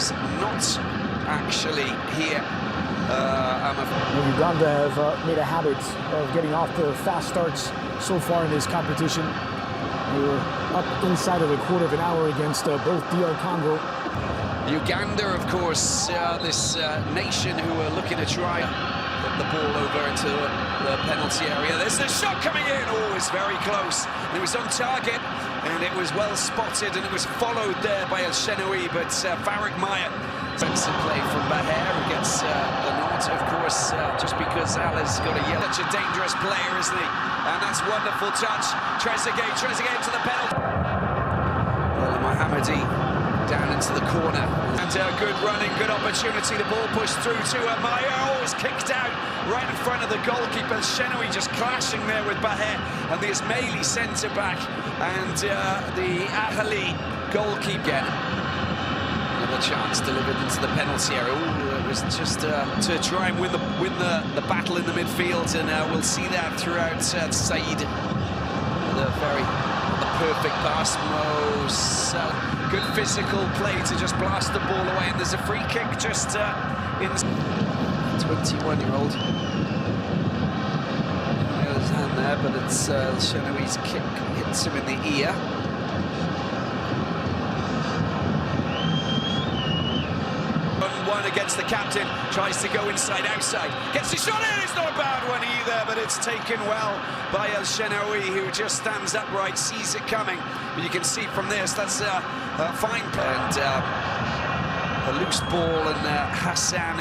he's not actually here. Uganda have made a habit of getting off to fast starts so far in this competition. They were up inside of a quarter of an hour against both DR Congo. Uganda, of course, this nation who are looking to try put the ball over into the penalty area. There's the shot coming in. Oh, it's very close. And it was on target, and it was well spotted, and it was followed there by El-Shenawi, but Farouk Maya. Defensive play from Baher, who gets the nod, of course, just because Allah's got a yellow. Such a dangerous player, isn't he? And that's wonderful touch. Trezeguet to the penalty. Elmohamady down into the corner. And good running, good opportunity. The ball pushed through to Maya. Oh, it's kicked out right in front of the goalkeeper. Shenawi just clashing there with Baher. And the Ismaili centre-back. And the Ahali goalkeeper. Another chance delivered into the penalty area. Ooh, it was just to try and win the battle in the midfield, and we'll see that throughout Said. The perfect pass, Mo Salah. Good physical play to just blast the ball away, and there's a free kick just in 21-year-old. His hand there, but it's Shenawi's kick hits him in the ear. Against the captain, tries to go inside outside, gets the shot in. It's not a bad one either, but it's taken well by El-Shenawi, who just stands upright, sees it coming. But you can see from this, that's a fine play. And a loose ball, and Hassan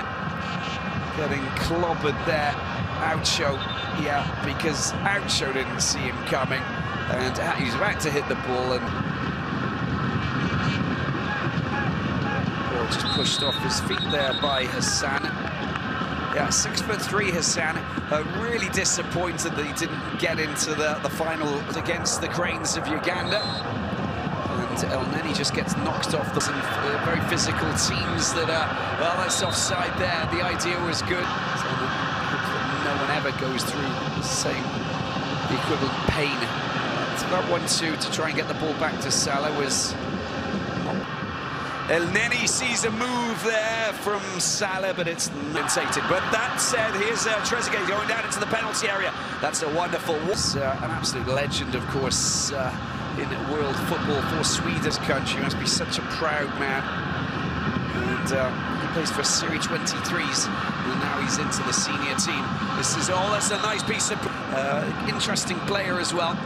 getting clobbered there. Oucho, yeah, because Oucho didn't see him coming, and he's about to hit the ball, and just pushed off his feet there by Hassan. Yeah, 6'3" Hassan. Really disappointed that he didn't get into the final against the Cranes of Uganda. And Elneny just gets knocked off. Some very physical teams that are, well, that's offside there. The idea was good. So no one ever goes through the equivalent pain. It's about 1-2 to try and get the ball back to Salah was... Elneny sees a move there from Salah, but it's compensated. But that said, here's Trezeguet going down into the penalty area. That's a wonderful... an absolute legend, of course, in world football for Sweden's country. He must be such a proud man. And he plays for Serie 23s, and now he's into the senior team. That's a nice piece of... interesting player as well.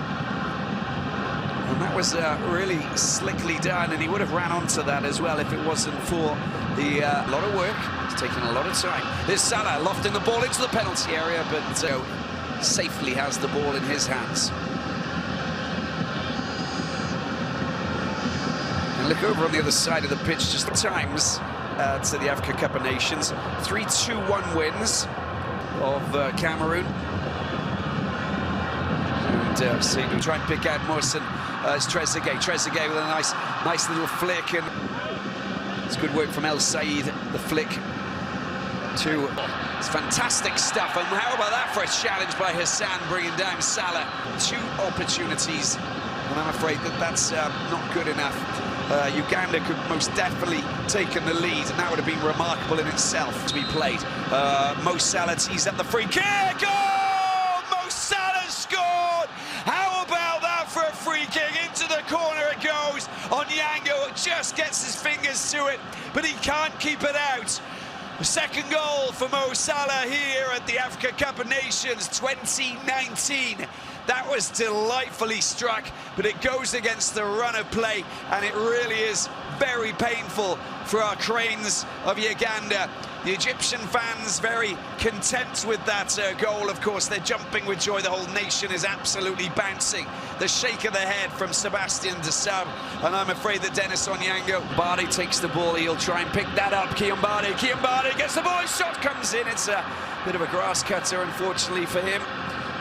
And that was really slickly done, and he would have ran onto that as well if it wasn't for the lot of work. It's taken a lot of time. There's Salah lofting the ball into the penalty area, but safely has the ball in his hands. And look over on the other side of the pitch, just times to the Africa Cup of Nations. 3-2-1 wins of Cameroon. And so you try and pick out Morrison. It's Trezeguet with a nice little flick, and it's good work from El Said. The flick to it's fantastic stuff. And how about that for a challenge by Hassan, bringing down Salah? 2 opportunities, and I'm afraid that's not good enough. Uganda could most definitely taken the lead, and that would have been remarkable in itself to be played. Mo Salah tees up the free kick. Oh, Mo Salah scored! How about that for a free kick? Into the corner it goes. Onyango just gets his fingers to it, but he can't keep it out. The second goal for Mo Salah here at the Africa Cup of Nations 2019. That was delightfully struck, but it goes against the run of play, and it really is very painful for our Cranes of Uganda. The Egyptian fans very content with that goal. Of course, they're jumping with joy. The whole nation is absolutely bouncing. The shake of the head from Sebastian Desabre, and I'm afraid that Dennis Onyango. Bade takes the ball. He'll try and pick that up. Bade gets the ball. His shot comes in. It's a bit of a grass cutter, unfortunately for him.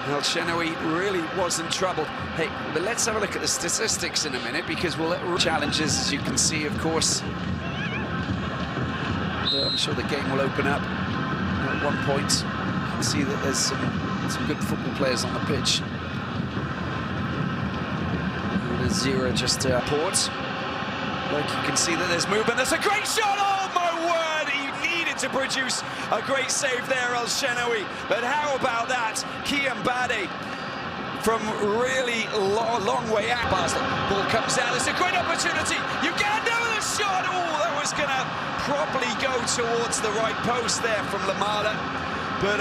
El-Shenawi really wasn't troubled. Hey, but let's have a look at the statistics in a minute, because we'll let challenges, as you can see, of course. I'm sure the game will open up at one point. You can see that there's some good football players on the pitch. And there's 0 just Port. Like, you can see that there's movement. There's a great shot. Oh, to produce a great save there, Elmohamady. But how about that? Mohamady from really long way out. Ball comes out, there's a great opportunity. Uganda with a shot. Oh, that was going to probably go towards the right post there from Lamala. But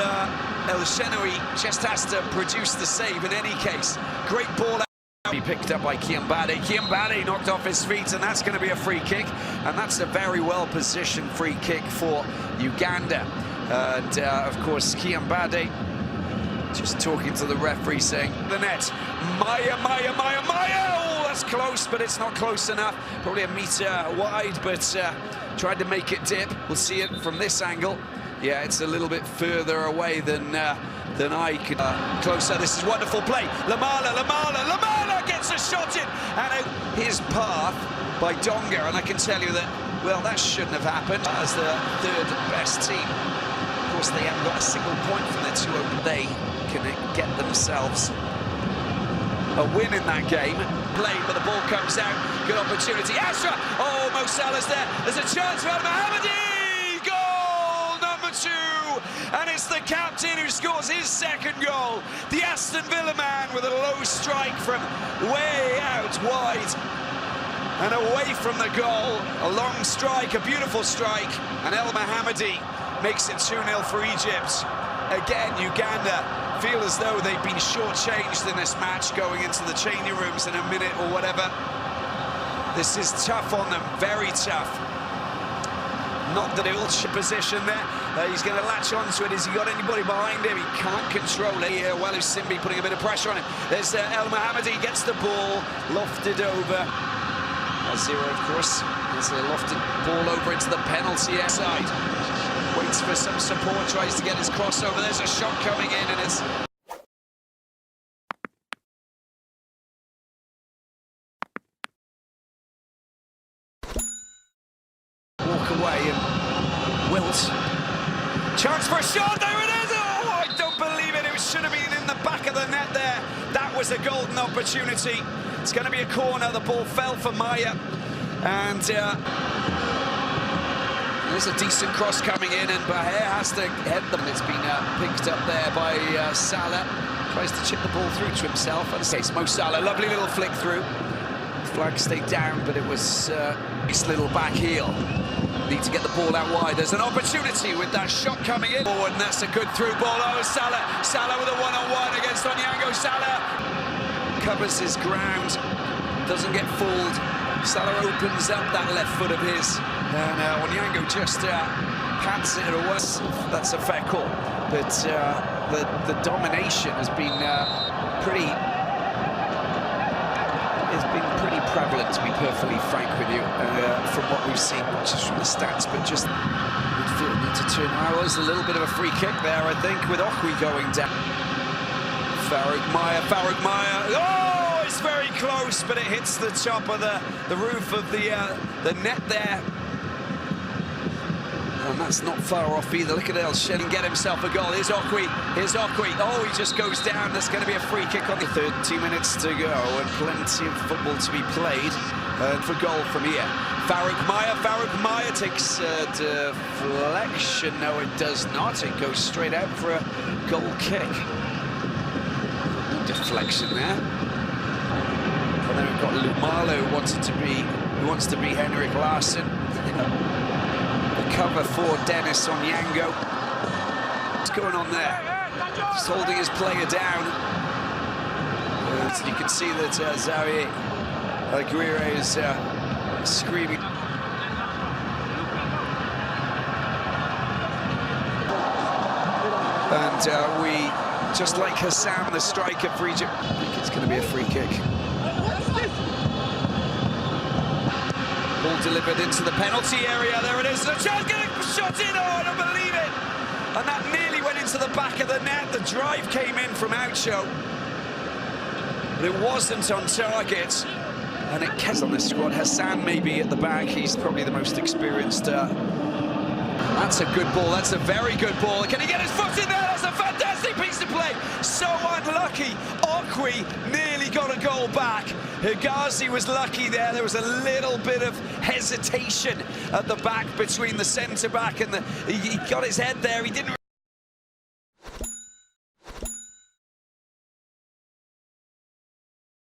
Elmohamady just has to produce the save in any case. Great ball out. Be picked up by Mohamady. Mohamady knocked off his feet, and that's going to be a free kick. And that's a very well-positioned free kick for Uganda. And of course, Mohamady just talking to the referee, saying, the net. Maya. Oh, that's close, but it's not close enough. Probably a metre wide, but tried to make it dip. We'll see it from this angle. Yeah, it's a little bit further away than I could. Closer, this is wonderful play. Lamala gets a shot in, and out his path by Donga. And I can tell you that, well, that shouldn't have happened. As the third best team, of course, they haven't got a single point from their 2 open. They can get themselves a win in that game. Play, but the ball comes out. Good opportunity. Ashraf! Oh, Mo Salah's there. There's a chance for Mohamady! Goal number 2! And it's the captain who scores his second goal. The Aston Villa man with a low strike from way out wide and away from the goal. A long strike, a beautiful strike. And Elmohamady makes it 2-0 for Egypt. Again, Uganda feel as though they've been shortchanged in this match, going into the changing rooms in a minute or whatever. This is tough on them, very tough. Not that it will position there. He's going to latch onto it. Has he got anybody behind him? He can't control it here. Well, Simbi putting a bit of pressure on him. There's Elmohamady, gets the ball, lofted over. 0, of course. There's a lofted ball over into the penalty side. Waits for some support, tries to get his crossover. There's a shot coming in, and it's... Walk away and wilt. Chance for a shot, there it is! Oh, I don't believe it, it should have been in the back of the net there. That was a golden opportunity. It's going to be a corner, the ball fell for Maya. And there's a decent cross coming in, and Bahia has to head them. It's been picked up there by Salah. Tries to chip the ball through to himself. And it's Mo Salah, lovely little flick through. Flag stayed down, but it was this little back heel. Need to get the ball out wide. There's an opportunity with that shot coming in. Forward, and that's a good through ball. Oh, Salah with a one-on-one against Onyango. Salah covers his ground, doesn't get fooled. Salah opens up that left foot of his, and Onyango just pats it away. That's a fair call, but the domination has been pretty prevalent, to be perfectly frank with you, from what we've seen, not just from the stats, but just midfield need to turn. Well, there's a little bit of a free kick there, I think, with Okwi going down. Farouk Maya. Oh, it's very close, but it hits the top of the roof of the net there. And that's not far off either. Look at Elmohamady get himself a goal. Here's Okwi. Oh, he just goes down. There's going to be a free kick on the 30 minutes to go, and plenty of football to be played. And for goal from here, Farouk Maya takes a deflection. No, it does not. It goes straight out for a goal kick. No deflection there. And then we've got Lumalo, who wants to be Henrik Larsson. The cover for Dennis Onyango. What's going on there? Just holding his player down. You can see that Zawi Aguirre is screaming. And we, just like Hassan, the striker for Egypt, I think it's going to be a free kick. Ball delivered into the penalty area. There it is. The chance, getting shot in. Oh, I don't believe it. And that nearly went into the back of the net. The drive came in from Oucho, but it wasn't on target. And it kept on the squad. Hassan maybe at the back. He's probably the most experienced. That's a good ball. That's a very good ball. Can he get his foot in there? That's a fantastic piece of play. So unlucky. Okwi nearly got a goal back. Higazi was lucky there. There was a little bit of hesitation at the back between the centre-back and he got his head there. He didn't